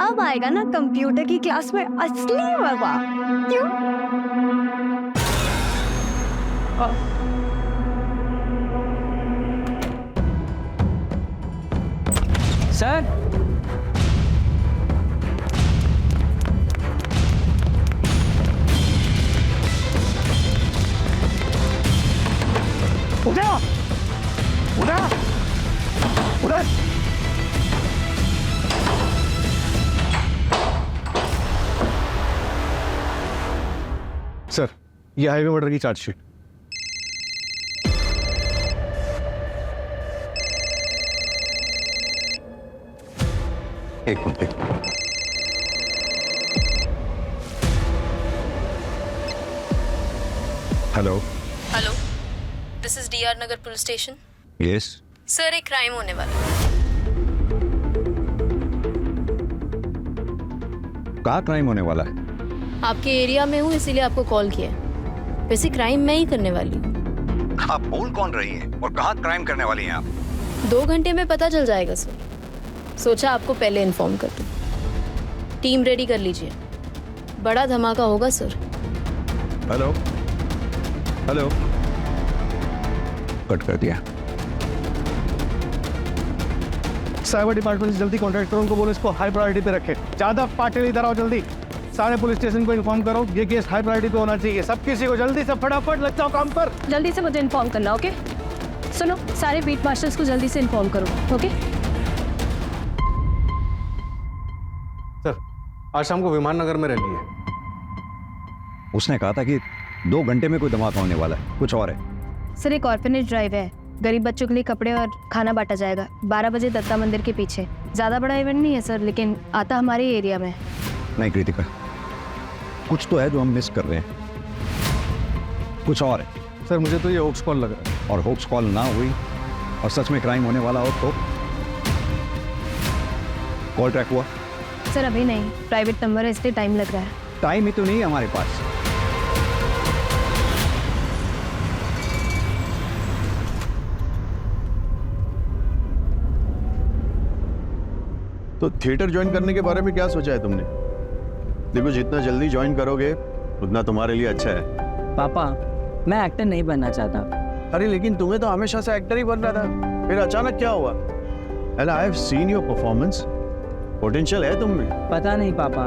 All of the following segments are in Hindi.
अब आएगा ना कंप्यूटर की क्लास में असली मजा। क्यों? सर उधर उधर उधर सर, ये हाईवे मर्डर की चार्जशीट। एक minute hello. Hello, this is D R Nagar police station. Yes. Sir, एक क्राइम होने वाला है। कहाँ क्राइम होने वाला है? आपके एरिया में हूँ, इसीलिए आपको कॉल किया है। वैसे क्राइम मैं ही करने वाली हूँ। आप बोल कौन रही हैं और कहाँ क्राइम करने वाली हैं आप? 2 घंटे में पता चल जाएगा सर। सोचा आपको पहले इन्फॉर्म कर दूँ। टीम रेडी कर लीजिए, बड़ा धमाका होगा सर। Hello hello. कट कर दिया। साइबर डिपार्टमेंट से जल्दी कॉन्टैक्ट करो, उनको बोलो इसको हाई प्रायोरिटी पे रखे। ज्यादा पाटिल इधर आओ जल्दी। सारे पुलिस स्टेशन को इन्फॉर्म करो, ये केस हाई प्रायोरिटी पे होना चाहिए। सब किसी को जल्दी से फटाफट लग जाओ काम पर। जल्दी से मुझे इन्फॉर्म करना, ओके? सुनो, सारे बीट मार्शल्स को जल्दी से इन्फॉर्म करो, ओके? सर, आज शाम को विमान नगर में रैली है। उसने कहा था कि 2 घंटे में कोई धमाका होने वाला है, कुछ और है। सर, एक ऑर्फनेज ड्राइव है, गरीब बच्चों के लिए कपड़े और खाना बांटा जाएगा 12 बजे दत्ता मंदिर के पीछे। ज्यादा बड़ा इवेंट नहीं है सर, लेकिन आता हमारे एरिया में। नहीं कृतिका, कुछ तो है जो हम मिस कर रहे हैं, कुछ और है। सर, मुझे तो ये होप्स कॉल लग रहा है। और होप्स कॉल ना हुई और सच में क्राइम होने वाला हो तो? कॉल ट्रैक हुआ? सर अभी नहीं, प्राइवेट नंबर है इसलिए टाइम लग रहा है। टाइम ही तो नहीं है हमारे पास। तो थिएटर ज्वाइन करने के बारे में क्या सोचा है तुमने? देखो, जितना जल्दी ज्वाइन करोगे उतना तुम्हारे लिए अच्छा है। पापा, मैं एक्टर नहीं बनना चाहता। अरे लेकिन तुम्हें तो हमेशा से एक्टर ही बनना था, फिर अचानक क्या हुआ? And I have seen your performance, potential है तुम में। पता नहीं पापा,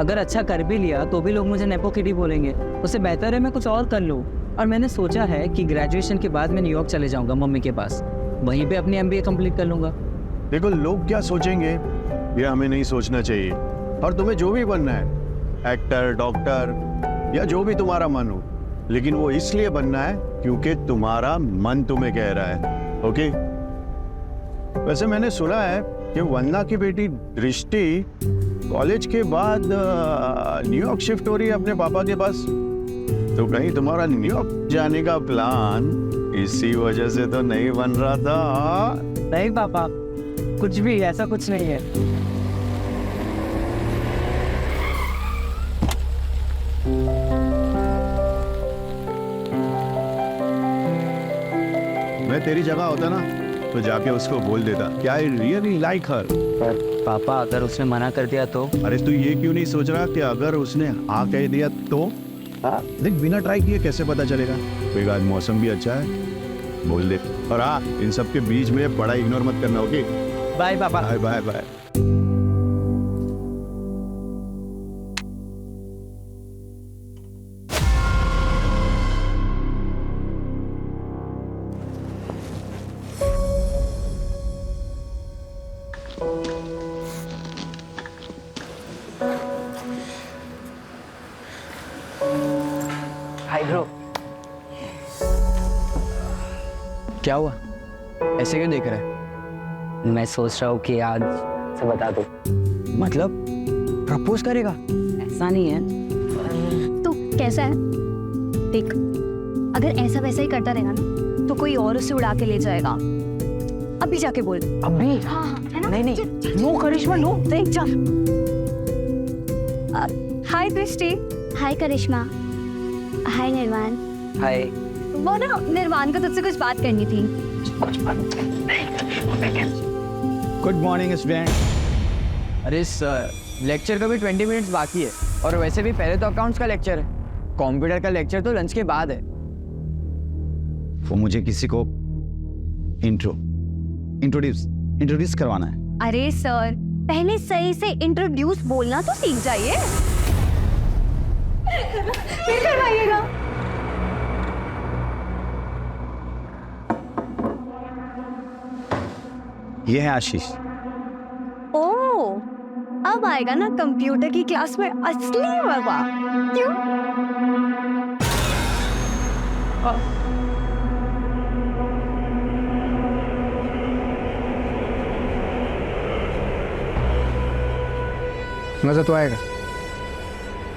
अगर अच्छा कर भी लिया तो भी लोग मुझे नेपो किडी बोलेंगे। उससे बेहतर है मैं कुछ और कर लूँ। और मैंने सोचा है कि ग्रेजुएशन के बाद मैं न्यूयॉर्क चले जाऊँगा मम्मी के पास, वहीं पे अपनी MBA कंप्लीट कर लूँगा। देखो, लोग क्या सोचेंगे ये हमें नहीं सोचना चाहिए। और तुम्हें जो भी बनना है, एक्टर, डॉक्टर या जो भी तुम्हारा मन हो, लेकिन वो इसलिए बनना है क्योंकि तुम्हारा मन तुम्हें कह रहा है। ओके? वैसे मैंने सुना है कि वंदना की बेटी दृष्टि कॉलेज के बाद न्यूयॉर्क शिफ्ट हो रही है अपने पापा के पास। तो कहीं तुम्हारा न्यूयॉर्क जाने का प्लान इसी वजह से तो नहीं बन रहा था? नहीं पापा, कुछ भी ऐसा कुछ नहीं है। मैं तेरी जगह होता ना तो जाके उसको बोल देता कि आई रियली लाइक हर। पर पापा, अगर उसने मना कर दिया तो? अरे तू ये क्यों नहीं सोच रहा कि अगर उसने हाँ कह दिया तो? देख, बिना ट्राई किए कैसे पता चलेगा? कोई आज मौसम भी अच्छा है, बोल दे। और हाँ, इन सब के बीच में बड़ा इग्नोर मत करना, ओके? बाय पापा। Bye bye bye. Hi bro. क्या हुआ, ऐसे क्यों देख रहा है? मैं सोच रहा हूँ कि आज से बता दो। मतलब प्रपोज करेगा? ऐसा नहीं है। तो कैसा है देख, अगर ऐसा वैसा ही करता रहेगा ना तो कोई और उसे उड़ा के ले जाएगा। अभी जाके बोल। अभी? हाँ हाँ, है ना? नहीं नहीं, नो करिश्मा नो। देख जा। हाय दृष्टि। हाय करिश्मा। हाय निर्वाण। हाय। वो ना, निर्वाण को तुझसे कुछ बात करनी थी। Good morning student. अरे सर, लेक्चर का भी 20 मिनट्स बाकी है और वैसे भी पहले तो अकाउंट्स का लेक्चर है, कंप्यूटर का लेक्चर तो लंच के बाद है। वो मुझे किसी को इंट्रोड्यूस करवाना है। अरे सर, पहले सही से इंट्रोड्यूस बोलना तो सीख जाइए। फिर करवाइएगा। ये है आशीष। ओह, अब आएगा ना कंप्यूटर की क्लास में असली मजा। क्यों? मजा तो आएगा,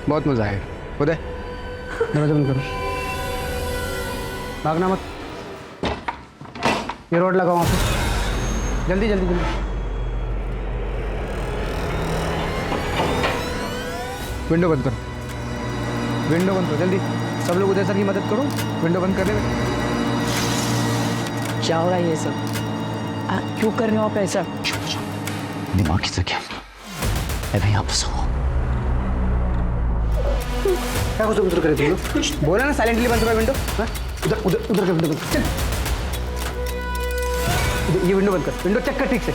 बहुत मजा आएगा। उदय, दरवाजा बंद करो, भागना मत। ये रोड लगाओ वहाँ पे, जल्दी जल्दी जल्दी। विंडो बंद करो, विंडो बंद करो जल्दी। सब लोग उदय सर की मदद करो, विंडो बंद करने में। क्या हो रहा है ये सब? क्यों कर रहे हो आप ऐसा? दिमाग से क्या अभी आप सो क्या कुछ उधर करे तुम लोग? बोला ना साइलेंटली बंद करो विंडो। हाँ? उधर उधर उधर का विंडो बंद कर। चल। ये विंडो बंद कर, विंडो चेक कर ठीक से।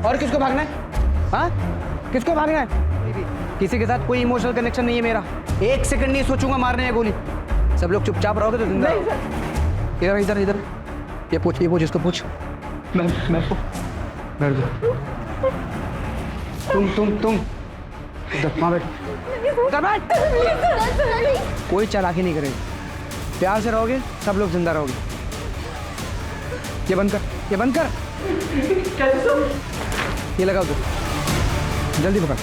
और किसको भागना है? हाँ? किसको भागना है? किसी के साथ कोई इमोशनल कनेक्शन नहीं है मेरा। 1 सेकंड नहीं सोचूंगा मारने है गोली। सब लोग चुपचाप रहोगे तो जिंदा रहोगे। इधर इधर इधर, ये पूछ इसको पूछ। मैं बैठ जा। तुम इधर वहाँ बैठ, उधर बैठ। कोई चालाकी नहीं करेगा, प्यार से रहोगे सब लोग जिंदा रहोगे। ये बंद कर, ये बंद कर। ये लगाओ तो जल्दी पकड़,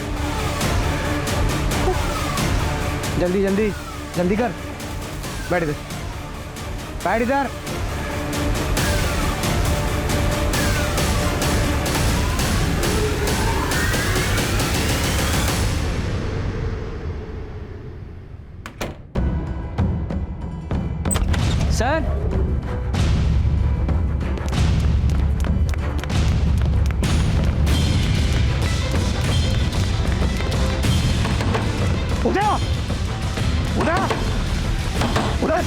जल्दी जल्दी जल्दी कर। बैठ इधर, बैठ इधर। सर, उधर उधर उधर।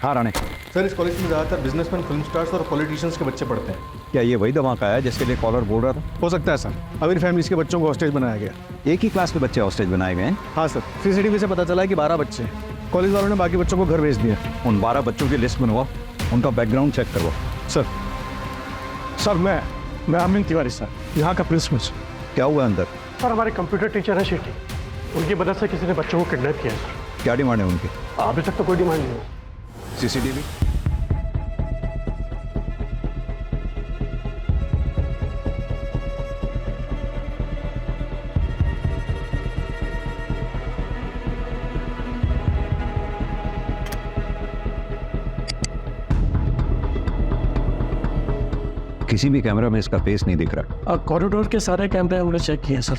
हाँ राणे, सर, इस कॉलेज में ज़्यादातर बिजनेसमैन, फिल्म स्टार्स और पॉलिटिशियंस के बच्चे पढ़ते हैं। क्या ये वही धमाका है जिसके लिए कॉलर बोल रहा था? हो सकता है सर, अमीर फैमिलीज के बच्चों को हॉस्टेज बनाया गया। एक ही क्लास के बच्चे हॉस्टेज बनाए गए हैं। हाँ सर, सीसीटीवी से पता चला है कि 12 बच्चे हैं। कॉलेज वालों ने बाकी बच्चों को घर भेज दिया। उन 12 बच्चों की लिस्ट बनवाओ, उनका बैकग्राउंड चेक करवाओ। सर मैं अमिन तिवारी सर, यहाँ का प्रिंसिपल। क्या हुआ अंदर? सर, हमारे कंप्यूटर टीचर हैं शेट्टी, उनकी मदद से किसी ने बच्चों को किडनैप किया है सर। क्या डिमांड है उनकी? अभी तक तो कोई डिमांड नहीं है। सीसीटीवी किसी भी कैमरा में इसका फेस नहीं दिख रहा। कॉरिडोर के सारे कैमरे हमने चेक किए सर,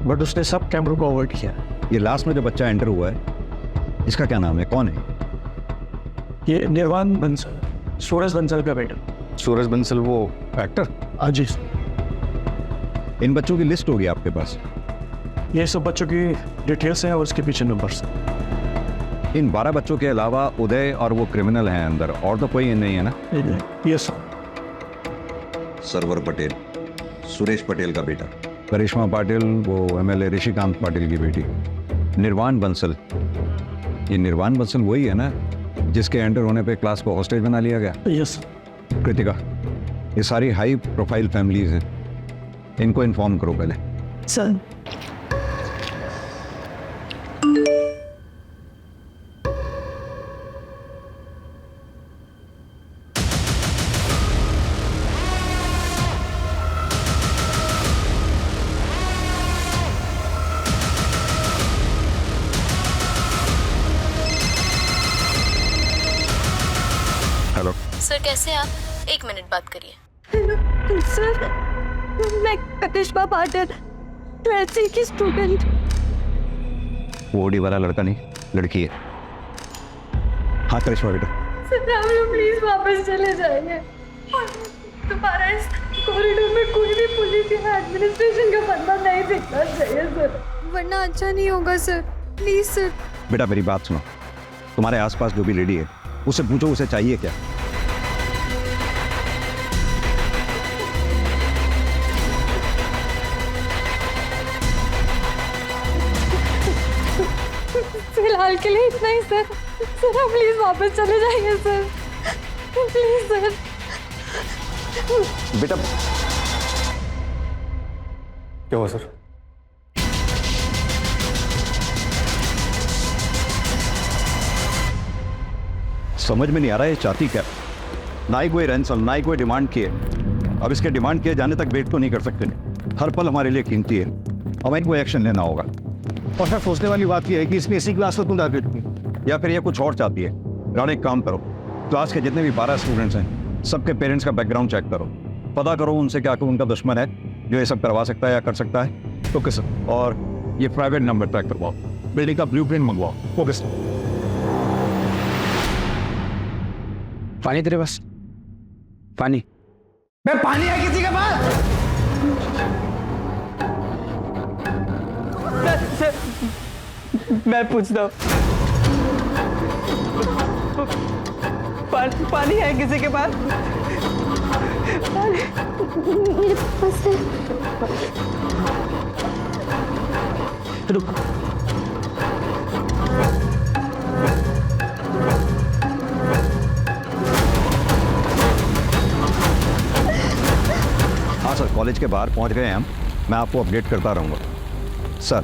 बट उसने सब कैमरों को अवॉइड किया। ये लास्ट में जो बच्चा एंटर हुआ है, इसका क्या नाम है, कौन है? ये निर्वाण बंसल, सूरज बंसल का बेटा। सूरज बंसल, वो एक्टर? हाँ जी। इन बच्चों की लिस्ट होगी आपके पास? ये सब बच्चों की डिटेल्स हैं और उसके पीछे नंबर्स। इन 12 बच्चों के अलावा उदय और वो क्रिमिनल हैं अंदर, और तो कोई नहीं है ना? Yes sir. सरवर पटेल, सुरेश पटेल का बेटा। करिश्मा पाटिल, वो एमएलए ऋषिकांत पाटिल की बेटी। निर्वाण बंसल, ये निर्वाण बंसल वही है ना जिसके एंटर होने पे क्लास को हॉस्टेज बना लिया गया? यस। कृतिका, ये सारी हाई प्रोफाइल फैमिलीज हैं, इनको इन्फॉर्म करो पहले। सर, कैसे आप? 1 मिनट बात करिए। सर, मैं करिश्मा पाटिल 12th की स्टूडेंट। वो ओडी वाला लड़का नहीं, लड़की है। हाँ करिश्मा बेटा, सर हम लोग प्लीज वापस चले जाएंगे। दोबारा इस कॉरिडोर में कोई भी पुलिस या एडमिनिस्ट्रेशन का बंदा नहीं दिखना चाहिए सर, वरना अच्छा नहीं होगा सर। Please sir. बेटा मेरी बात सुनो, तुम्हारे आसपास जो भी लेडी है उससे पूछो उसे चाहिए क्या। फिलहाल के लिए इतना ही सर। सर आप प्लीज वापस चले जाइए सर, प्लीज सर। बेटा क्या हुआ सर? समझ में नहीं आ रहा है ये चाहती क्या। ना ही कोई रैंसम, ना ही कोई डिमांड की है। अब इसके डिमांड किए जाने तक वेट तो नहीं कर सकते। हर पल हमारे लिए कीमती है, हमें कोई एक्शन लेना होगा। और सर सोचने वाली बात यह है कि इसने इसी क्लास को क्यों टारगेट की? या फिर ये कुछ और चाहती है। राणे एक काम करो, क्लास के जितने भी 12 स्टूडेंट्स हैं सबके पेरेंट्स का बैकग्राउंड चेक करो, पता करो उनसे क्या कोई उनका दुश्मन है जो ये सब करवा सकता है या कर सकता है। Okay sir. और ये प्राइवेट नंबर ट्रैक करवाओ, बिल्डिंग का ब्लूप्रिंट मंगवाओ। Okay sir. पानी तेरे पास? पानी? मैं पानी है किसी के पास? मैं पूछता हूँ, पानी है किसी के पास? मेरे पास है। रुक। हाँ सर, कॉलेज के बाहर पहुंच गए हैं हम, मैं आपको अपडेट करता रहूँगा सर।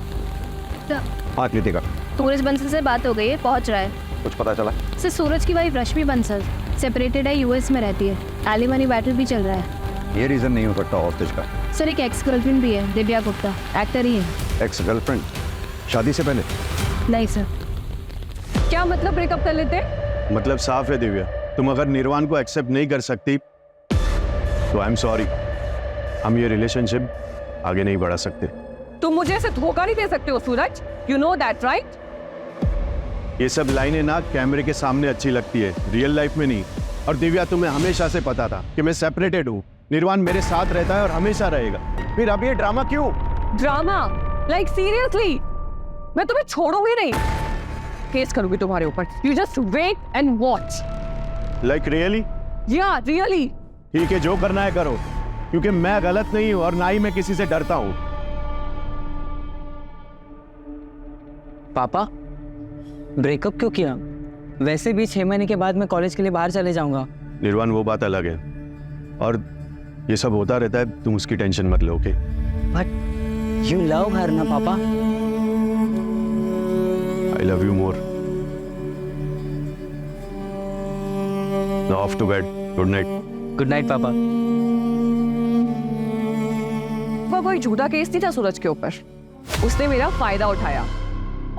हाँ कृतिका, सूरज बंसल से बात हो गई है, पहुंच रहा है। कुछ पता चला? सर सूरज की वाइफ रश्मि बंसल सेपरेटेड है, यूएस में रहती है। एलिमनी बैटल भी चल रहा है। ये रीजन नहीं हो सकता हॉस्टेज का। सर एक एक्स गर्लफ्रेंड भी है, दिव्या गुप्ता, एक्टर ही है। Ex girlfriend? शादी से पहले? नहीं सर। क्या मतलब ब्रेकअप कर लेते? मतलब साफ है दिव्या, तुम अगर निर्वाण को एक्सेप्ट नहीं कर सकती तो आई एम सॉरी, हम ये रिलेशनशिप आगे नहीं बढ़ा सकते। तुम मुझे ऐसे धोखा नहीं दे सकते हो सूरज, यू नो दैट राइट? ये सब लाइनें ना कैमरे के सामने अच्छी लगती है, रियल लाइफ में नहीं। और दिव्या तुम्हें हमेशा से पता था कि मैं सेपरेटेड हूँ, निर्वाण मेरे साथ रहता है और हमेशा रहेगा, फिर अब ये ड्रामा क्यों? ड्रामा? Like seriously? मैं तुम्हें छोड़ूंगी नहीं, केस करूंगी तुम्हारे ऊपर। You just wait and watch. Like really? Yeah really. ठीक है, जो करना है करो, क्योंकि मैं गलत नहीं हूं और ना ही मैं किसी से डरता हूं। पापा ब्रेकअप क्यों किया? वैसे भी 6 महीने के बाद मैं कॉलेज के लिए बाहर चले जाऊंगा। निर्वाण वो बात अलग है, और ये सब होता रहता है, तुम उसकी टेंशन मत लो। Okay? But you love her ना पापा? I love you more. Now off to bed, good night. Good night पापा। वो कोई झूठा केस नहीं था सूरज के ऊपर, उसने मेरा फायदा उठाया,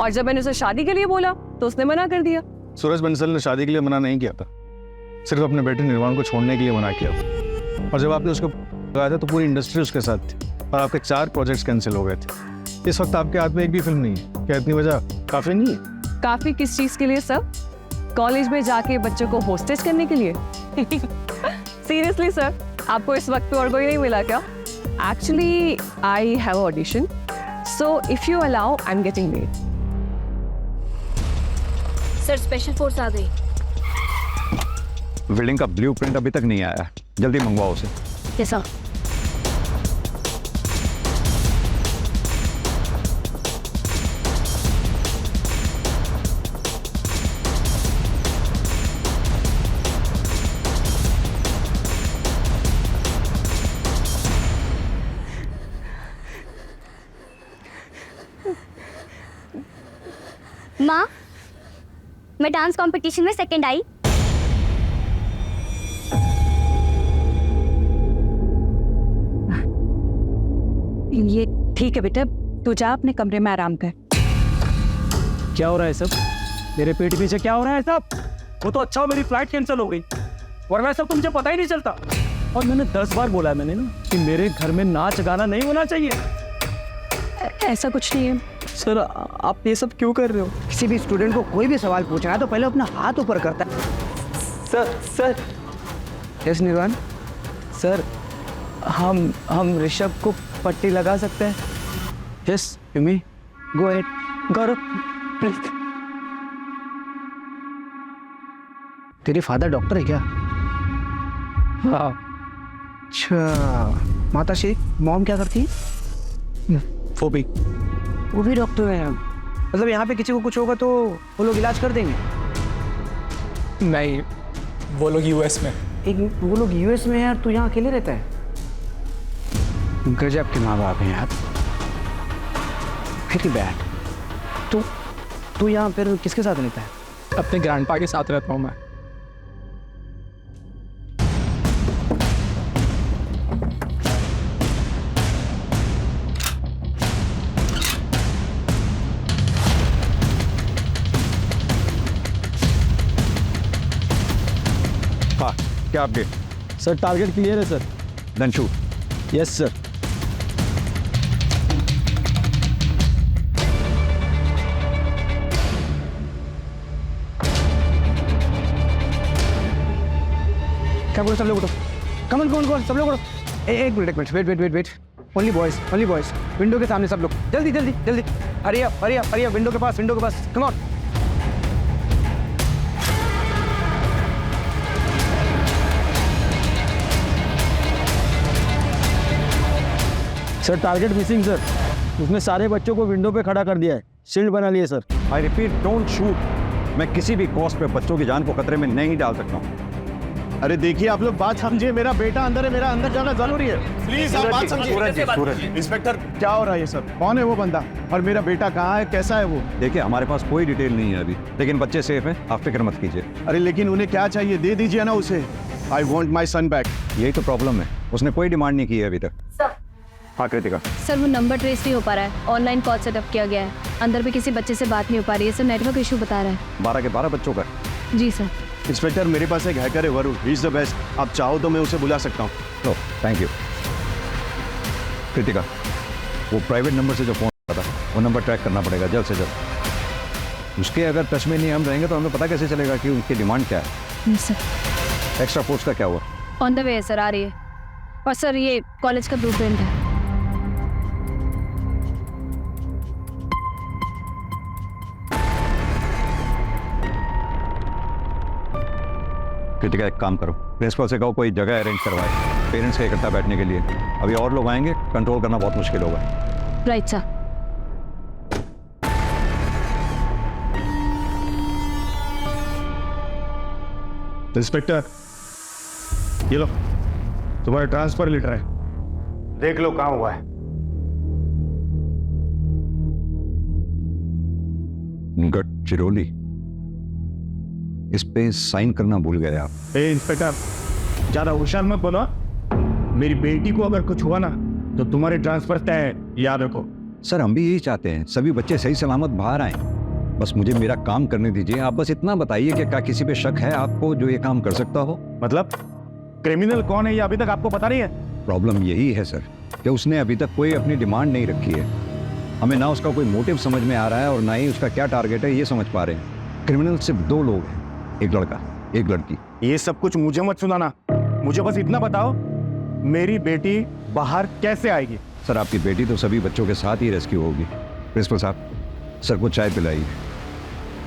और जब मैंने उसे शादी के लिए बोला तो उसने मना कर दिया। सूरज बंसल ने शादी के लिए मना नहीं किया था, सिर्फ अपने बेटे निर्वाण को छोड़ने के लिए मना किया था। और जब आपने उसको कहा था तो पूरी इंडस्ट्री उसके साथ थी और आपके 4 प्रोजेक्ट्स कैंसिल हो गए थे। इस वक्त आपके हाथ में एक भी फिल्म नहीं है, क्या इतनी वजह काफी नहीं है? काफी किस चीज के लिए सर? कॉलेज में जाके बच्चों को होस्टेज करने के लिए? सीरियसली सर, आपको इस वक्त पे और कोई नहीं मिला क्या? Actually I have audition, so if you allow I am getting late. Sir special force आ गई। बिल्डिंग का ब्लूप्रिंट अभी तक नहीं आया, जल्दी मंगवाओ उसे। कैसा? माँ, मैं डांस कंपटीशन में सेकंड आई। ये ठीक है बेटा, तू जा अपने कमरे में आराम कर। क्या हो रहा है सब? मेरे पेट पीछे क्या हो रहा है सब? वो तो अच्छा हो मेरी फ्लाइट कैंसिल हो गई, वरना सब तो मुझे पता ही नहीं चलता। और मैंने 10 बार बोला है मैंने ना कि मेरे घर में नाच गाना नहीं होना चाहिए। ऐसा कुछ नहीं है। सर आप ये सब क्यों कर रहे हो? किसी भी स्टूडेंट को कोई भी सवाल पूछना है तो पहले अपना हाथ ऊपर करता है। सर यस निर्वाण। सर हम ऋषभ को पट्टी लगा सकते हैं? Yes you may go ahead. Gaurav please. तेरे फादर डॉक्टर है क्या? हाँ। अच्छा, माता श्री मॉम क्या करती है? वो भी डॉक्टर है। मतलब यहाँ पे किसी को कुछ होगा तो वो लोग इलाज कर देंगे? नहीं, वो लोग यूएस में। वो लोग यूएस में है और तू यहाँ अकेले रहता है? गजब के माँ बाप हैं यार। Very bad. तू यहाँ फिर किसके साथ रहता है? अपने ग्रैंडपा के साथ रहता हूँ मैं। हाँ, क्या अपडेट? सर टारगेट क्लियर है sir. Then shoot. Yes sir. क्या बोलो सब लोग उठो। कमन सब लोग उठो। एक minute wait. Only boys window के सामने सब लोग जल्दी। हरी अप विंडो के पास come on. Sir target missing sir. उसने सारे बच्चों को विंडो पे खड़ा कर दिया है, शील्ड बना लिए sir. I repeat, don't shoot. मैं किसी भी कॉस्ट पे बच्चों की जान को खतरे में नहीं डाल सकता हूँ। अरे देखिए आप लोग बात समझिए, मेरा बेटा अंदर है, मेरा अंदर जाना जरूरी है। प्लीज आप बात समझिए। सूरज, इंस्पेक्टर क्या हो रहा है ये सब? कौन है वो बंदा और मेरा बेटा कहाँ है, कैसा है वो? देखिए हमारे पास कोई डिटेल नहीं है अभी, लेकिन बच्चे सेफ हैं, आप फिक्र मत कीजिए। अरे लेकिन उन्हें क्या चाहिए, दे दीजिए ना उसे। I want my son back. यही तो प्रॉब्लम है, उसने कोई डिमांड नहीं की है अभी तक। हाँ कृतिका। सर वो नंबर ट्रेस नहीं हो पा रहा है, ऑनलाइन कॉल सेटअप किया गया है, अंदर भी किसी बच्चे से बात नहीं हो पा रही है सर, नेटवर्क इशू बता रहा है। 12 के 12 बच्चों का? जी सर। इंस्पेक्टर मेरे पास एक हैकर है Varun, he is the best. आप चाहो तो मैं उसे बुला सकता हूँ। No thank you. कृतिका, वो प्राइवेट नंबर से जो फोन आता था वो नंबर ट्रैक करना पड़ेगा जल्द से जल्द। उसके अगर टच में नहीं हम रहेंगे तो हमें पता कैसे चलेगा कि उनकी डिमांड क्या है। सर एक्स्ट्रा फोर्स का क्या हुआ? ऑन द वे है सर, आ रही है। और सर ये कॉलेज का ब्लूप्रिंट है। कृतिका एक काम करो, प्रिंसिपल से कहो कोई जगह अरेंज करवाए पेरेंट्स के इकट्ठा बैठने के लिए। अभी और लोग आएंगे, कंट्रोल करना बहुत मुश्किल होगा। Right sir. इंस्पेक्टर ये लो, तुम्हारा ट्रांसफर लेटर है, देख लो कहाँ हुआ है। गडचिरोली, इस पे साइन करना भूल गए आप। ए इंस्पेक्टर, ज्यादा होशियार मत बनो। मेरी बेटी को अगर कुछ हुआ ना तो तुम्हारे ट्रांसफर तय है, याद रखो। सर हम भी यही चाहते हैं, सभी बच्चे सही सलामत बाहर आए। बस मुझे मेरा काम करने दीजिए। आप बस इतना बताइए कि क्या किसी पे शक है आपको जो ये काम कर सकता हो? मतलब क्रिमिनल कौन है ये अभी तक आपको पता नहीं है? प्रॉब्लम यही है सर कि उसने अभी तक कोई अपनी डिमांड नहीं रखी है। हमें ना उसका कोई मोटिव समझ में आ रहा है और ना ही उसका क्या टारगेट है ये समझ पा रहे हैं। क्रिमिनल सिर्फ 2 लोग हैं, एक लड़का एक लड़की। ये सब कुछ मुझे मत सुनाना, मुझे बस इतना बताओ मेरी बेटी बाहर कैसे आएगी? सर आपकी बेटी तो सभी बच्चों के साथ ही रेस्क्यू होगी। प्रिंसिपल साहब, सर को चाय पिलाइए,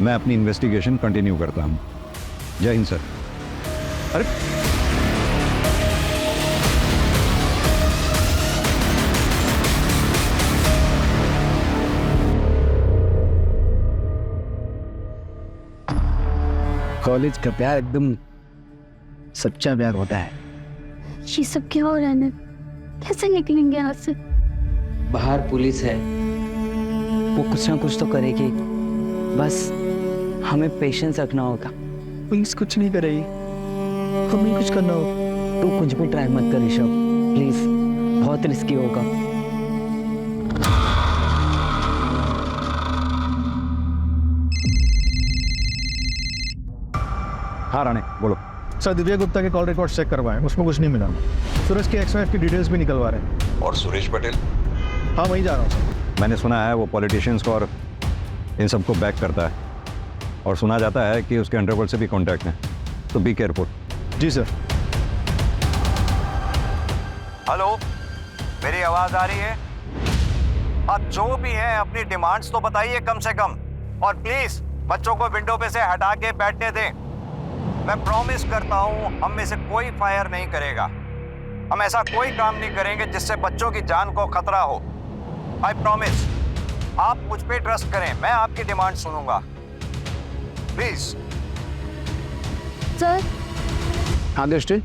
मैं अपनी इन्वेस्टिगेशन कंटिन्यू करता हूँ। जय हिंद सर। अरे कॉलेज का प्यार एकदम सच्चा प्यार होता है। ये सब क्या हो रहा है? कैसे निकलेंगे यहाँ से? बाहर पुलिस है, वो कुछ ना कुछ तो करेगी, बस हमें पेशेंस रखना होगा। पुलिस कुछ नहीं करेगी, हमें कुछ करना होगा। तू कुछ भी ट्राई मत कर ऋषभ, प्लीज, बहुत रिस्की होगा। हाँ राणे बोलो। सर दिव्या गुप्ता के कॉल रिकॉर्ड चेक करवाएं, उसमें कुछ नहीं मिला। सूरज की एक्स वाइफ की डिटेल्स भी निकलवा रहे हैं। और सुरेश पटेल? हाँ वहीं जा रहा हूँ सर। मैंने सुना है वो पॉलिटिशियंस को और इन सबको बैक करता है, और सुना जाता है कि उसके अंडरवर्ल्ड से भी कॉन्टैक्ट है, तो बी केयरफुल। जी सर। हेलो, मेरी आवाज आ रही है? अब जो भी है अपनी डिमांड्स तो बताइए कम से कम, और प्लीज बच्चों को विंडो पे से हटा के बैठने दें। मैं प्रॉमिस करता हूं हम में से कोई फायर नहीं करेगा। हम ऐसा कोई काम नहीं करेंगे जिससे बच्चों की जान को खतरा हो। I promise. आप मुझ पे ट्रस्ट करें, मैं आपकी डिमांड सुनूंगा, प्लीज। सर हाँ दृष्टि,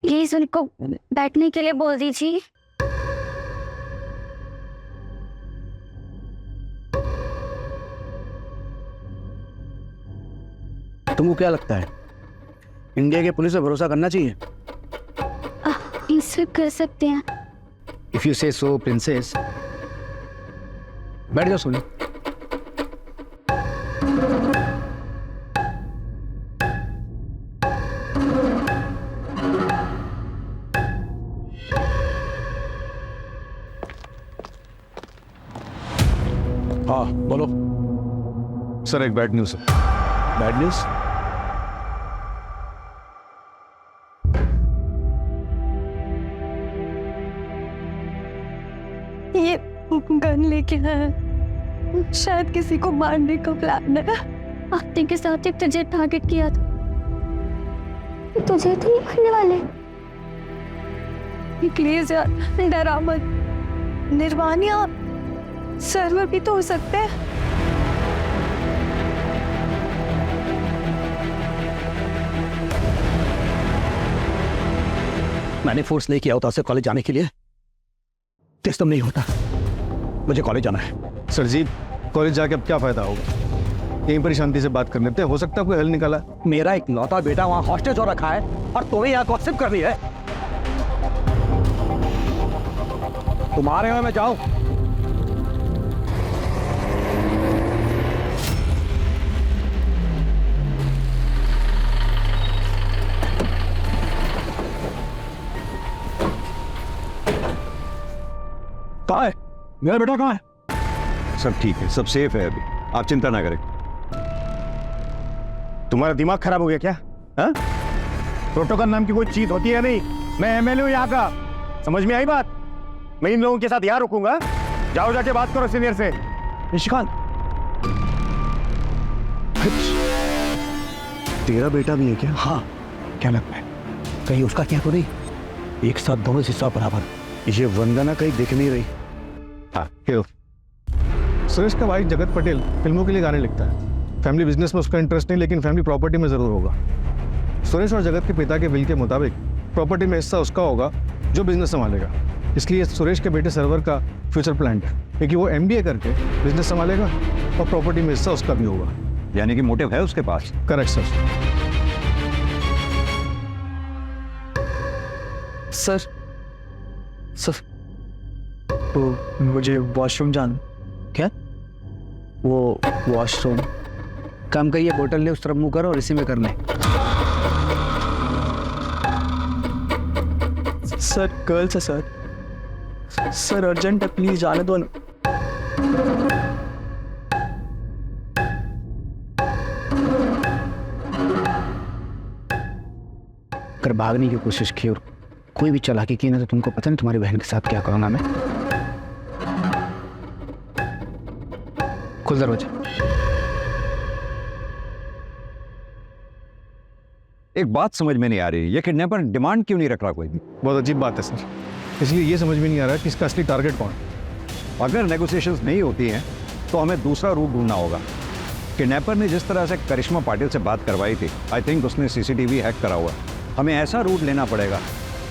प्लीज उनको बैठने के लिए बोल दीजिए। तुमको क्या लगता है इंडिया के पुलिस पे भरोसा करना चाहिए? इससे कर सकते हैं। इफ यू से सो प्रिंसेस। बैठ जाओ सोनी। हाँ बोलो। सर एक बैड न्यूज़ है। Bad news? ये गन लेके आया, शायद किसी को मारने का प्लान है। आपने के साथ एक तुझे टारगेट किया था, तुझे तो नहीं मारने वाले। प्लीज यार डरा मत। निर्वाणिया सर्वर भी तो हो सकते हैं। मैंने फोर्स नहीं किया होता उसे कॉलेज जाने के लिए। सिस्टम नहीं होता, मुझे कॉलेज जाना है। सर जी कॉलेज जाके अब क्या फायदा होगा? यहीं पर ही शांति से बात कर लेते हैं, हो सकता है कोई हल निकाला। मेरा एक लौता बेटा वहां हॉस्टेज हो रखा है और तुम्हें यहाँ गॉसिप करनी है। तुम्हारे में मैं जाऊं? कहाँ है मेरा बेटा? कहाँ है? सब ठीक है, सब सेफ है अभी, आप चिंता ना करें। तुम्हारा दिमाग खराब हो गया क्या? हाँ? प्रोटोकॉल नाम की कोई चीज होती है नहीं। मैं एमएलए हूँ यहाँ का, समझ में आई बात? मैं इन लोगों के साथ यहाँ रुकूंगा। जाओ जाके बात करो सीनियर से। निशिकांत, तेरा बेटा भी है क्या? हाँ। क्या लगता है कहीं उसका क्या तो नहीं? एक साथ दोनों हिस्सा बराबर। ये वंदना कहीं दिख नहीं रही। हाँ क्यों? सुरेश का भाई जगत पटेल फिल्मों के लिए गाने लिखता है। फैमिली बिजनेस में उसका इंटरेस्ट नहीं, लेकिन फैमिली प्रॉपर्टी में जरूर होगा। सुरेश और जगत के पिता के विल के मुताबिक प्रॉपर्टी में हिस्सा उसका होगा जो बिजनेस संभालेगा। इसलिए सुरेश के बेटे सर्वर का फ्यूचर प्लान है, क्योंकि वो MBA करके बिजनेस संभालेगा और प्रॉपर्टी में हिस्सा उसका भी होगा। यानी कि मोटिव है उसके पास। Correct sir. सर सर तो मुझे वॉशरूम जाना। क्या? वो वॉशरूम। काम करिए, बोतल ले उस तरफ मुंह करो और इसी में कर ले। सर गर्ल्स है सर। सर अर्जेंट है, प्लीज जाने दो ना। अगर भागने की कोशिश की और कोई भी चालाकी की ना, तो तुमको पता नहीं तुम्हारी बहन के साथ क्या करूंगा मैं। खुल दरवाजा। एक बात समझ में नहीं आ रही, ये किडनैपर डिमांड क्यों नहीं रख रहा कोई भी? बहुत अजीब बात है सर, इसलिए ये समझ में नहीं आ रहा है कि इसका असली टारगेट कौन है। अगर नेगोशिएशंस नहीं होती हैं तो हमें दूसरा रूट ढूंढना होगा। किडनैपर ने जिस तरह से करिश्मा पाटिल से बात करवाई थी, आई थिंक उसने CCTV हैक करा हुआ। हमें ऐसा रूट लेना पड़ेगा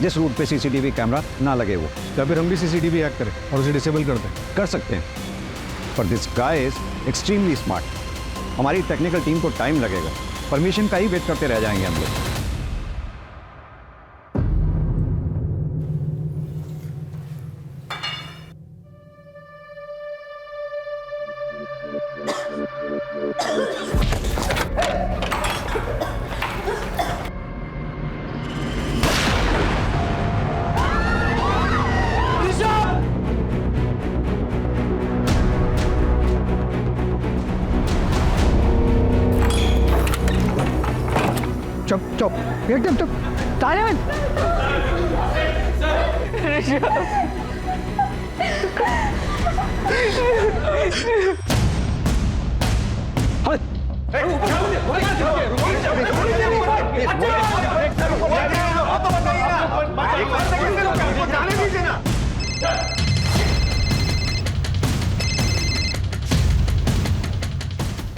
जिस रूट पे CCTV कैमरा ना लगे वो। या फिर हम भी CCTV हैक करें और उसे डिसेबल कर दें। कर सकते हैं, पर this guy is extremely smart. हमारी टेक्निकल टीम को टाइम लगेगा, परमिशन का ही वेट करते रह जाएंगे हम लोग। चुप, एकदम चुप, साइलेंट।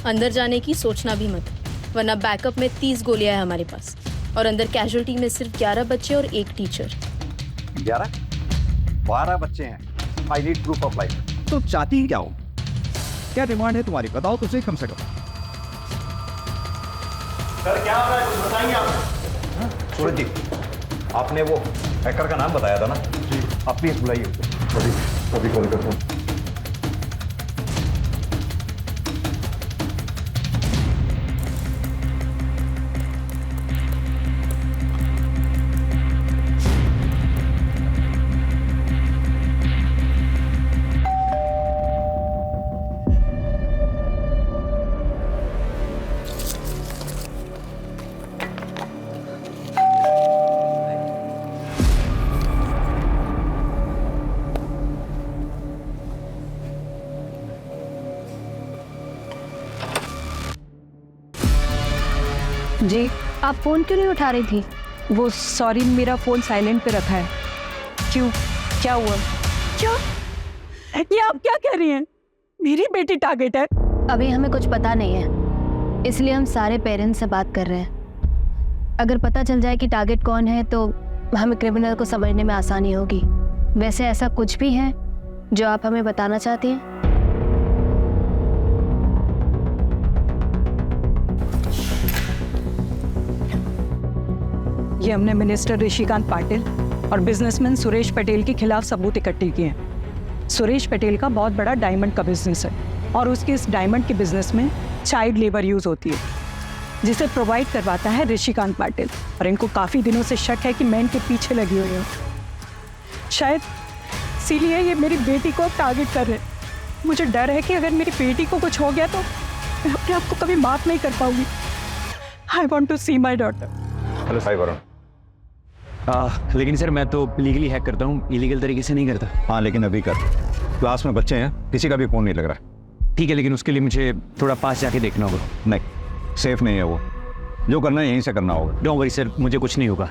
अंदर जाने की सोचना भी मत, वरना बैकअप में 30 गोलियां हैं हमारे पास, और अंदर कैजुअल्टी में सिर्फ 11 बच्चे और 1 टीचर। 12 बच्चे हैं। I need proof of life. तो चाहती ही क्या हो? क्या डिमांड है तुम्हारी? बताओ तो सही कम से कम। सर क्या हो रहा है, कुछ बताएंगे आप? सूरज जी, आपने वो हैकर का नाम बताया था ना जी, आप प्लीज बुलाइए उसे। अभी कॉल करता हूँ। जी, आप फ़ोन क्यों नहीं उठा रही थी? वो सॉरी, मेरा फ़ोन साइलेंट पे रखा है। क्यों, क्या हुआ? क्या? ये आप क्या कह रही हैं? मेरी बेटी टारगेट है? अभी हमें कुछ पता नहीं है, इसलिए हम सारे पेरेंट्स से बात कर रहे हैं। अगर पता चल जाए कि टारगेट कौन है तो हमें क्रिमिनल को समझने में आसानी होगी। वैसे ऐसा कुछ भी है जो आप हमें बताना चाहती हैं? ये हमने मिनिस्टर ऋषिकांत पाटिल और बिजनेसमैन सुरेश पटेल के खिलाफ सबूत इकट्ठे किए हैं। सुरेश पटेल का बहुत बड़ा डायमंड का बिजनेस है और उसके इस डायमंड के बिजनेस में चाइल्ड लेबर यूज होती है, जिसे प्रोवाइड करवाता है ऋषिकांत पाटिल। और इनको काफ़ी दिनों से शक है कि मैं इनके पीछे लगी हुई हूँ। शायद इसीलिए ये मेरी बेटी को टारगेट कर रहे हैं। मुझे डर है कि अगर मेरी बेटी को कुछ हो गया तो मैं अपने आप को कभी माफ़ नहीं कर पाऊंगी। I want to see my daughter. Hello Sai Varun. लेकिन सर मैं तो लीगली हैक करता हूँ, इलीगल तरीके से नहीं करता। हाँ लेकिन अभी कर। क्लास में बच्चे हैं, किसी का भी फ़ोन नहीं लग रहा है। ठीक है, लेकिन उसके लिए मुझे थोड़ा पास जाके देखना होगा। नहीं, सेफ नहीं है वो। जो करना है यहीं से करना होगा। डोंट वरी सर, मुझे कुछ नहीं होगा।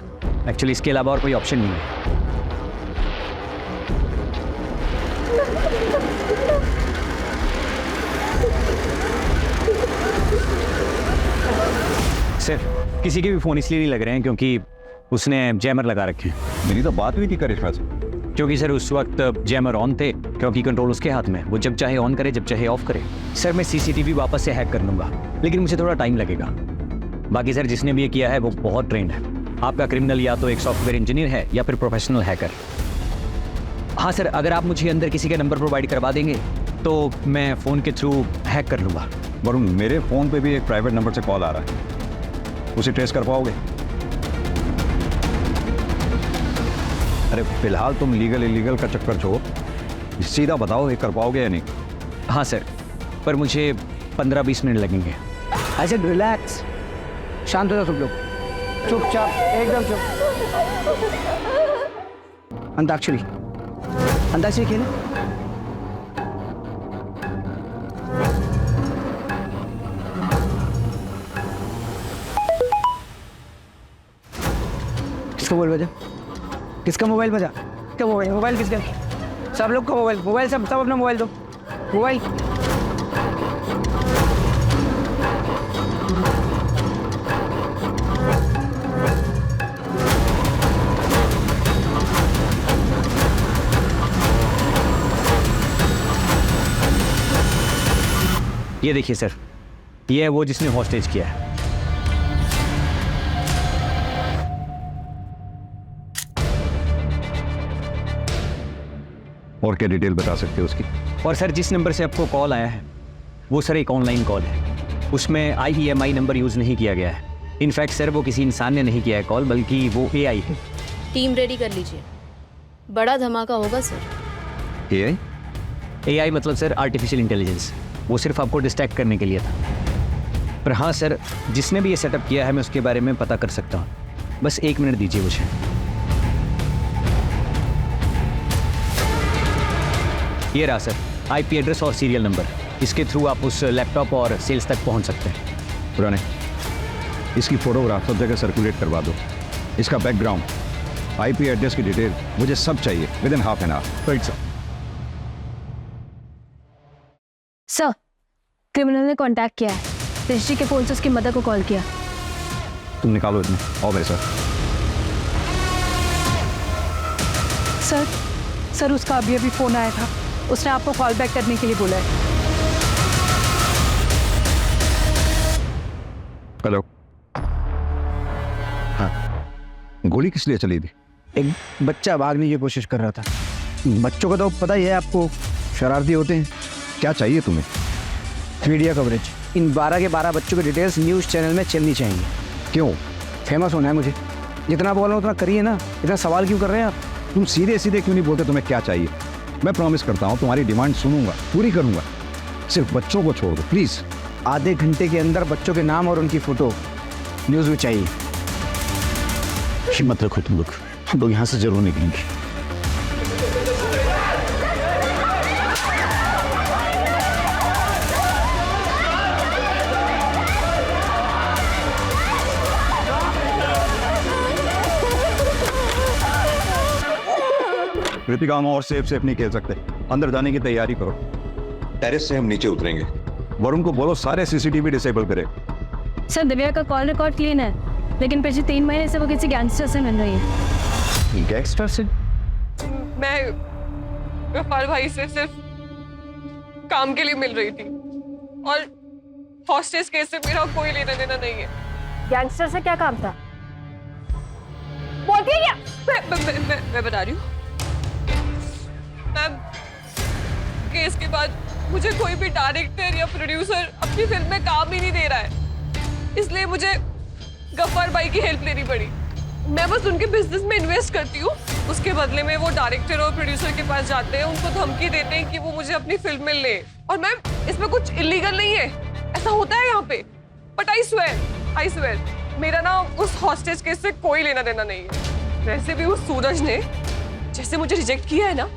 एक्चुअली इसके अलावा और कोई ऑप्शन नहीं है। सर किसी के भी फ़ोन इसलिए नहीं लग रहे हैं क्योंकि उसने जैमर लगा रखे हैं। मेरी तो बात हुई थी करिश्मा से। क्योंकि सर उस वक्त जैमर ऑन थे, क्योंकि कंट्रोल उसके हाथ में, वो जब चाहे ऑन करे जब चाहे ऑफ करे। सर मैं सीसीटीवी वापस से हैक कर लूँगा, लेकिन मुझे थोड़ा टाइम लगेगा। बाकी सर जिसने भी ये किया है वो बहुत ट्रेंड है। आपका क्रिमिनल या तो एक सॉफ्टवेयर इंजीनियर है या फिर प्रोफेशनल हैकर। हाँ सर, अगर आप मुझे अंदर किसी का नंबर प्रोवाइड करवा देंगे तो मैं फ़ोन के थ्रू हैक कर लूँगा। वरुण, मेरे फ़ोन पे भी एक प्राइवेट नंबर से कॉल आ रहा है, उसे ट्रेस कर पाओगे? अरे फिलहाल तुम लीगल इलीगल का चक्कर छोड़ो, सीधा बताओ ये कर पाओगे या नहीं? हाँ सर, पर मुझे 15-20 मिनट लगेंगे। आई सेड रिलैक्स, शांत हो जाओ सब लोग, चुपचाप, एकदम चुप। अंताक्षरी, अंताक्षरी खेले। किसका मोबाइल बजा? किसका मोबाइल बजा? क्या मोबाइल किसका? सब लोग का मोबाइल सब अपना मोबाइल दो। मोबाइल ये देखिए सर, ये है वो जिसने हॉस्टेज किया है। और क्या डिटेल बता सकते हो उसकी? और सर जिस नंबर से आपको कॉल आया है वो सर एक ऑनलाइन कॉल है, उसमें IEMI नंबर यूज़ नहीं किया गया है। इनफैक्ट सर वो किसी इंसान ने नहीं किया है कॉल, बल्कि वो AI है। टीम रेडी कर लीजिए, बड़ा धमाका होगा सर। AI? AI मतलब सर आर्टिफिशियल इंटेलिजेंस। वो सिर्फ आपको डिस्ट्रैक्ट करने के लिए था। पर हाँ सर, जिसने भी ये सेटअप किया है मैं उसके बारे में पता कर सकता हूँ। बस 1 मिनट दीजिए मुझे। ये रहा सर, IP एड्रेस और सीरियल नंबर। इसके थ्रू आप उस लैपटॉप और सेल्स तक पहुँच सकते हैं। पुराने इसकी फोटोग्राफ सब जगह सर्कुलेट करवा दो। इसका बैकग्राउंड, IP एड्रेस की डिटेल मुझे सब चाहिए with in half an hour. Right sir. Sir, criminal ने कांटेक्ट किया है। ऋषि के फोन से उसकी मदर को कॉल किया। तुम निकालो इतने। आओ मेरे साथ। सर उसका अभी फ़ोन आया था। उसने आपको कॉल बैक करने के लिए बोला है। हेलो। हाँ, गोली किस लिए चली थी? एक बच्चा भागने की कोशिश कर रहा था। बच्चों का तो पता ही है आपको, शरारती होते हैं। क्या चाहिए तुम्हें? Media coverage. इन 12 के 12 बच्चों की डिटेल्स न्यूज़ चैनल में चलनी चाहिए। क्यों? फेमस होना है मुझे। जितना बोल रहा हूँ उतना करिए ना। इतना सवाल क्यों कर रहे हैं आप? तुम सीधे सीधे क्यों नहीं बोलते तुम्हें क्या चाहिए? मैं प्रॉमिस करता हूँ तुम्हारी डिमांड सुनूंगा, पूरी करूंगा। सिर्फ बच्चों को छोड़ दो प्लीज। आधे घंटे के अंदर बच्चों के नाम और उनकी फोटो न्यूज़ में चाहिए। हिम्मत रखो तुम लोग, हम लोग यहाँ से जरूर निकलेंगे। कृतिका, हम और सेफ नहीं खेल सकते। अंदर जाने की तैयारी करो। टेरेस से हम नीचे उतरेंगे। वरुण को बोलो सारे CCTV डिसेबल करे। सर, दिव्या का कॉल रिकॉर्ड क्लीन है, लेकिन पिछले 3 महीने से वो किसी गैंगस्टर से मिल रही है। गैंगस्टर से? मैं गफ्फार भाई से सिर्फ काम के लिए मिल रही थी और हॉस्टेज केस से मेरा कोई लेना देना नहीं है। गैंगस्टर से क्या काम था? बोलती है क्या? मैं बता रही हूँ मैम, केस के बाद मुझे कोई भी डायरेक्टर या प्रोड्यूसर अपनी फिल्म में काम ही नहीं दे रहा है, इसलिए मुझे गफ्फार भाई की हेल्प लेनी पड़ी। मैं बस उनके बिजनेस में इन्वेस्ट करती हूँ, उसके बदले में वो डायरेक्टर और प्रोड्यूसर के पास जाते हैं, उनको धमकी देते हैं कि वो मुझे अपनी फिल्म में ले। और मैम, इसमें कुछ इलीगल नहीं है, ऐसा होता है यहाँ पे। बट आई स्वेयर मेरा ना उस हॉस्टेज केस से कोई लेना देना नहीं है। वैसे भी उस सूरज ने जैसे मुझे रिजेक्ट किया है ना,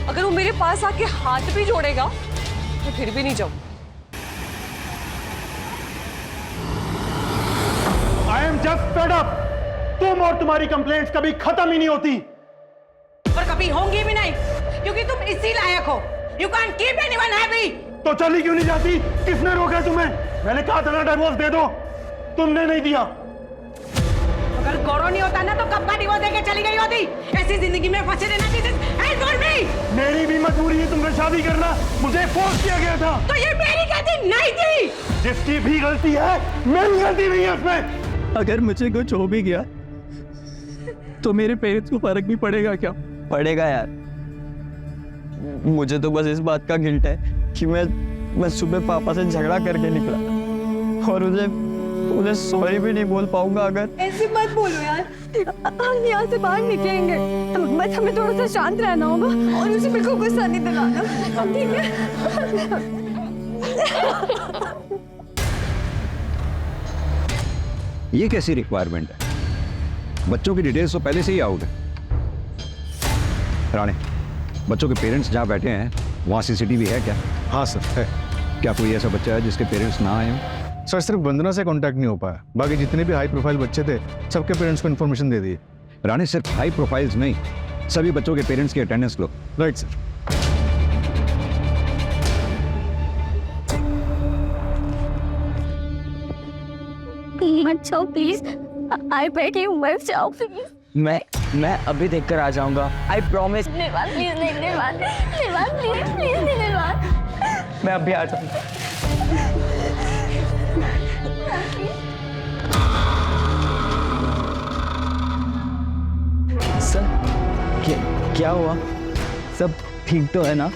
अगर वो मेरे पास आके हाथ भी जोड़ेगा तो फिर भी नहीं जाऊँ। I am just fed up. तुम और तुम्हारी कंप्लेंट्स कभी खत्म ही नहीं होती और कभी होंगी भी नहीं, क्योंकि तुम इसी लायक हो। You can't keep anyone happy। तो चली क्यों नहीं जाती? किसने रोका तुम्हें? मैंने कहा था ना डिवोर्स दे दो, तुमने नहीं दिया। अगर गौरव नहीं होता ना तो कब का डिवोर्स देके चली गई होती। ऐसी जिंदगी में फंसे रहना मेरी भी मजबूरी है तुमसे शादी करना, मुझे फोर्स किया गया था। तो ये मेरी गलती नहीं थी। जिसकी भी गलती है, मेरी गलती नहीं है उसमें। अगर मुझे कुछ हो भी गया तो मेरे पेरेंट्स को फर्क भी पड़ेगा क्या? पड़ेगा यार। मुझे तो बस इस बात का गिल्ट है कि मैं सुबह पापा से झगड़ा करके निकला और उन्हें सॉरी भी नहीं बोल पाऊंगा। अगर ऐसे मत बोलो यार, हम यहाँ से बाहर निकलेंगे, बस हमें थोड़ा सा शांत रहना होगा और उसे बिल्कुल गुस्सा नहीं दिलाना, ठीक है? ये कैसी रिक्वायरमेंट है? बच्चों की डिटेल्स तो पहले से ही आउट है। राणे, बच्चों के पेरेंट्स जहाँ बैठे हैं वहाँ CCTV है क्या? हाँ सर है। क्या कोई ऐसा बच्चा है जिसके पेरेंट्स ना आए हों? सर सिर्फ वंदना से कांटेक्ट नहीं हो पाया, बाकी जितने भी हाई प्रोफाइल बच्चे थे सबके पेरेंट्स को इन्फॉर्मेशन दे दी। राणे, सिर्फ हाई प्रोफाइल्स नहीं, सभी बच्चों के पेरेंट्स की अटेंडेंस लो। Right sir. मत जाओ प्लीज, आई बेग यू मत जाओ प्लीज। मैं अभी देख कर आ जाऊंगा, आई प्रॉमिस। निर्वाण प्लीज, निर्वाण प्लीज, प्लीज निर्वाण। मैं अभी आ जाऊंगा। सर क्या हुआ? सब ठीक तो है ना?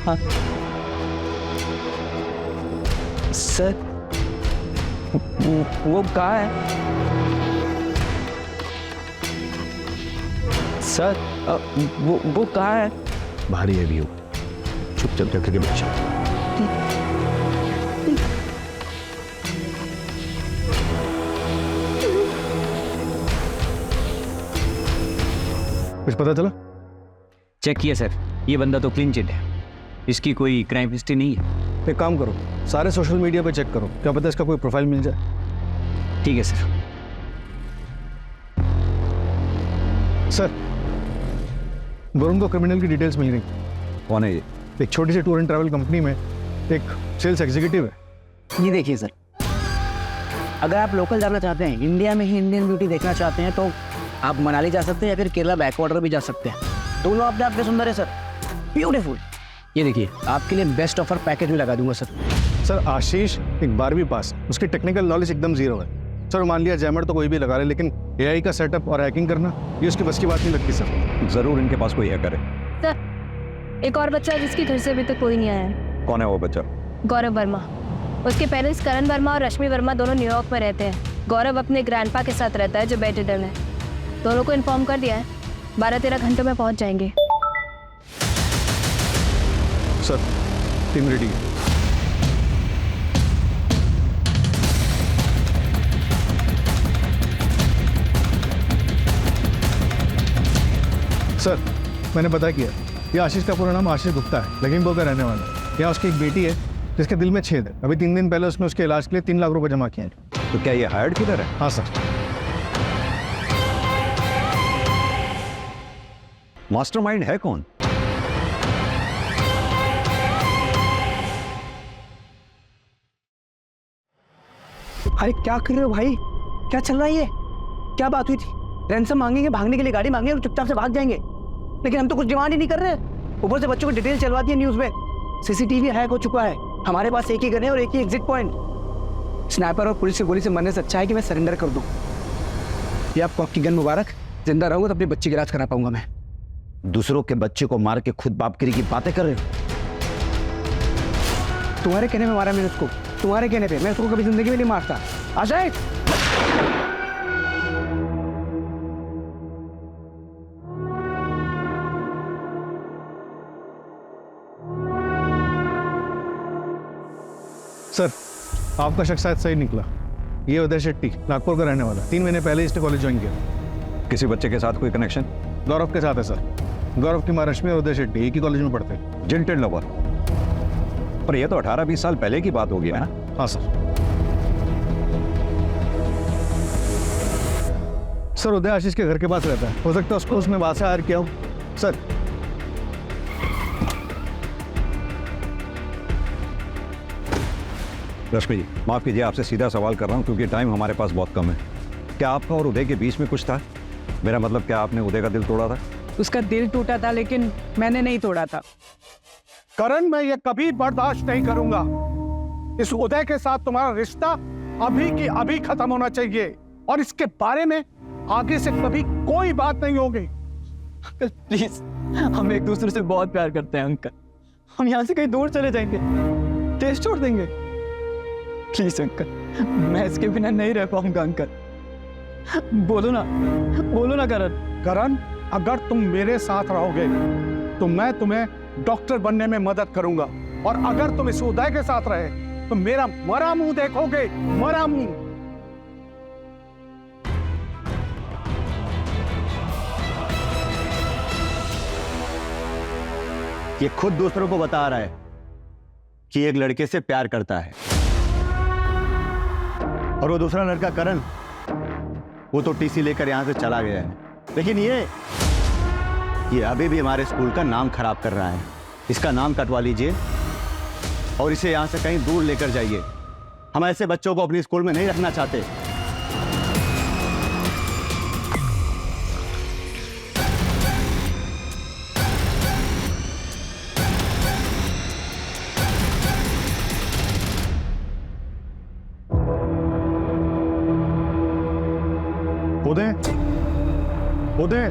हाँ सर, वो कहाँ है? सर वो कहाँ है? भारी है व्यू, चुपचाप करके बच्चा। कुछ पता चला? चेक किया सर, ये बंदा तो क्लीन चिट है, इसकी कोई क्राइम हिस्ट्री नहीं है। एक काम करो, सारे सोशल मीडिया पे चेक करो, क्या पता इसका कोई प्रोफाइल मिल जाए। ठीक है सर। सर, वरुण को क्रिमिनल की डिटेल्स मिल गई। कौन है ये? एक छोटी सी टूर एंड ट्रैवल कंपनी में एक सेल्स एग्जीक्यूटिव है। ये देखिए सर, अगर आप लोकल जाना चाहते हैं, इंडिया में ही इंडियन ब्यूटी देखना चाहते हैं, तो आप मनाली जा सकते हैं या फिर केरला बैकवाटर भी जा सकते हैं। दोनों अपने आप में सुंदर है सर, ब्यूटीफुल। ये देखिए, आपके लिए बेस्ट ऑफर पैकेज भी लगा दूंगा सर। सर आशीष एक 12वीं पास, उसकी टेक्निकल नॉलेज एकदम जीरो है। सर मान लिया जैमर तो कोई भी लगा ले, लेकिन एआई का सेटअप और हैकिंग करना ये उसकी बस की बात नहीं लगती सर। जरूर इनके पास कोई हैकर है। सर, एक और बच्चा है जिसकी घर से अभी तक कोई नहीं आया है। कौन है वो बच्चा? गौरव वर्मा। उसके पेरेंट्स करण वर्मा और रश्मि वर्मा दोनों न्यूयॉर्क में रहते हैं। गौरव अपने ग्रैंडपा के साथ रहता है जो बेडरिडन है। दोनों को इन्फॉर्म कर दिया है, 12-13 घंटों में पहुंच जाएंगे। सर टीम रेडी है। सर मैंने पता किया, ये आशीष का पूरा नाम आशीष गुप्ता है, लखीमपुर का रहने वाला है। यहाँ उसकी एक बेटी है जिसके दिल में छेद है। अभी 3 दिन पहले उसने उसके इलाज के लिए 3 लाख रुपए जमा किए हैं। तो क्या ये हायर्ड किलर है? हाँ सर। मास्टरमाइंड है कौन? अरे क्या कर रहे हो भाई, क्या चल रहा है ये? क्या बात हुई थी? रैंसम मांगेंगे, भागने के लिए गाड़ी मांगेंगे और चुपचाप से भाग जाएंगे, लेकिन हम तो कुछ डिमांड ही नहीं कर रहे। ऊपर से बच्चों को डिटेल चलवा दी है न्यूज़ में। सीसीटीवी हैक हो चुका है, हमारे पास एक ही गन है और एक ही एग्जिट पॉइंट। स्नाइपर और पुलिस की गोली से मरने से अच्छा है कि मैं सरेंडर कर दूं। ये आपको आपकी गन मुबारक। जिंदा रहूंगा तो अपने बच्चे का इलाज करा पाऊंगा मैं। दूसरों के बच्चे को मार के खुद बापगिरी की बातें कर रहे हो? तुम्हारे कहने में मारा मैंने उसको, तुम्हारे कहने पे। मैं उसको कभी जिंदगी में नहीं मारता। अजय, सर आपका शक शायद सही निकला। ये उदय शेट्टी नागपुर का रहने वाला, 3 महीने पहले इसने कॉलेज ज्वाइन किया। किसी बच्चे के साथ कोई कनेक्शन? गौरव के साथ है सर। गौरव की मां रश्मि और उदय शेट्टी एक ही कॉलेज में पढ़ते हैं। जिंटेड लवर। पर यह तो 18-20 साल पहले की बात होगी ना? हाँ सर। सर उदय आशीष के घर के पास रहता है, हो सकता है उसको उसने वहां से हायर किया हो। सर रश्मि जी माफ कीजिए, आपसे सीधा सवाल कर रहा हूँ क्योंकि टाइम हमारे पास बहुत कम है। क्या आपका और उदय के बीच में कुछ था? मेरा मतलब क्या आपने उदय का दिल तोड़ा था? उसका दिल टूटा था लेकिन मैंने नहीं तोड़ा था। करण, मैं ये कभी बर्दाश्त नहीं करूंगा। इस उदय के साथ तुम्हारा रिश्ता अभी की अभी खत्म होना चाहिए और इसके बारे में आगे से कभी कोई बात नहीं होगी। अंकल प्लीज, हम एक दूसरे से बहुत प्यार करते हैं अंकल। हम यहाँ से कहीं दूर चले जाएंगे, देश छोड़ देंगे। प्लीज अंकल, मैं इसके बिना नहीं रह पाऊंगा अंकल। बोलो ना करण। करण, अगर तुम मेरे साथ रहोगे तो मैं तुम्हें डॉक्टर बनने में मदद करूंगा, और अगर तुम इस उदय के साथ रहे तो मेरा मरा मुंह देखोगे, मरा मुंह। ये खुद दूसरों को बता रहा है कि एक लड़के से प्यार करता है, और वो दूसरा लड़का करण, वो तो टीसी लेकर यहां से चला गया है, लेकिन ये अभी भी हमारे स्कूल का नाम खराब कर रहा है। इसका नाम कटवा लीजिए और इसे यहां से कहीं दूर लेकर जाइए। हम ऐसे बच्चों को अपनी स्कूल में नहीं रखना चाहते। उदय,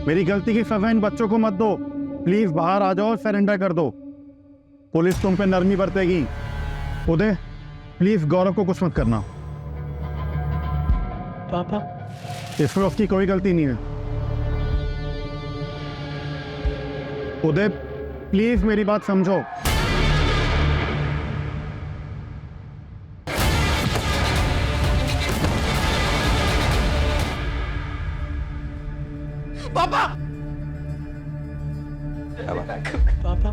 मेरी गलती की सजा इन बच्चों को मत दो। प्लीज बाहर आ जाओ और सरेंडर कर दो। पुलिस तुम पे नरमी बरतेगी। उदय प्लीज गौरव को कुछ मत करना। पापा, इसमें उसकी कोई गलती नहीं है। उदय प्लीज मेरी बात समझो। पापा पापा